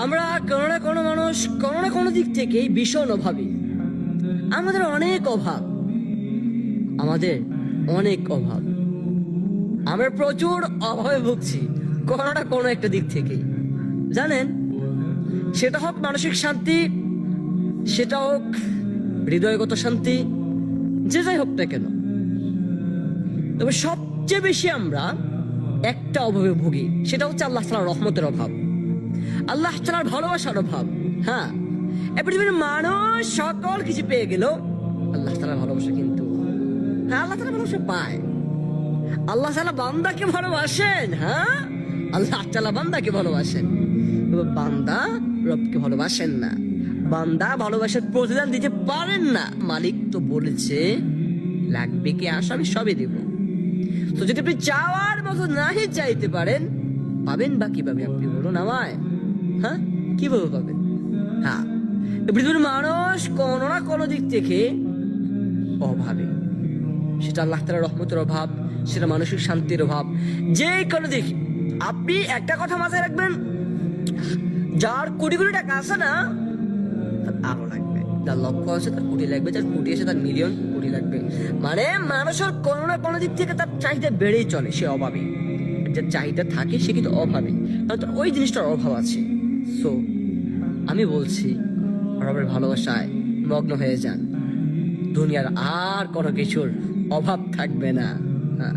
আমরা কোনো না কোনো মানুষ কোনো না কোনো দিক থেকে ভীষণ অভাবী। আমাদের অনেক অভাব, আমাদের অনেক অভাব। আমরা প্রচুর অভাবে ভুগছি কোনো না কোনো একটা দিক থেকে, জানেন। সেটা হোক মানসিক শান্তি, সেটা হোক হৃদয়গত শান্তি, যে যাই হোক না কেন। তবে সবচেয়ে বেশি আমরা একটা অভাবে ভুগি, সেটা হচ্ছে আল্লাহ তাআলার রহমতের অভাব, আল্লাহ তাআলার ভালোবাসার অভাব। হ্যাঁ, এই পৃথিবীর মানুষ সকল কিছু পেয়ে গেল, আল্লাহ তাআলার ভালোবাসা কিন্তু, হ্যাঁ, আল্লাহ তাআলা ভালোবাসা পায়। আল্লাহ তাআলা বান্দাকে ভালোবাসেন, হ্যাঁ, আল্লাহ তাআলা বান্দাকে ভালোবাসেন। তবে বান্দা রবকে ভালোবাসেন না, বান্দা ভালোবাসার প্রতিদান দিতে পারেন না। মালিক তো বলেছে লাগবে কি আস, আমি সবই দেব। তো যদি আপনি চাওয়ার মতো নাহি চাইতে পারেন, পাবেন বা কিভাবে আপনি বলুন আমায়? হ্যাঁ, কিভাবে পাবেন? হ্যাঁ, পৃথিবীর মানুষ কোনো না কোনো দিক থেকে অভাবে। সেটা আল্লাহ তাআলার রহমতের অভাব, সেটা মানসিক শান্তির অভাব, যে কোনো দিক। আপনি একটা কথা মাথায় রাখবেন, যার কোটি কোটি টাকা আছে না, তার আরো লাগবে। যার লক্ষ আছে তার কোটি লাগবে, যার কোটি আছে তার মিলিয়ন কোটি লাগবে। মানে মানুষের কোনো না কোনো দিক থেকে তার চাহিদা বেড়েই চলে, সে অভাবী। যার চাহিদা থাকে সে কিন্তু অভাবী, কারণ তার ওই জিনিসটার অভাব আছে। সো আমি বলছি, রবের ভালোবাসায় মগ্ন হয়ে যান, দুনিয়ার আর কোনো কিছুর অভাব থাকবে না। হ্যাঁ।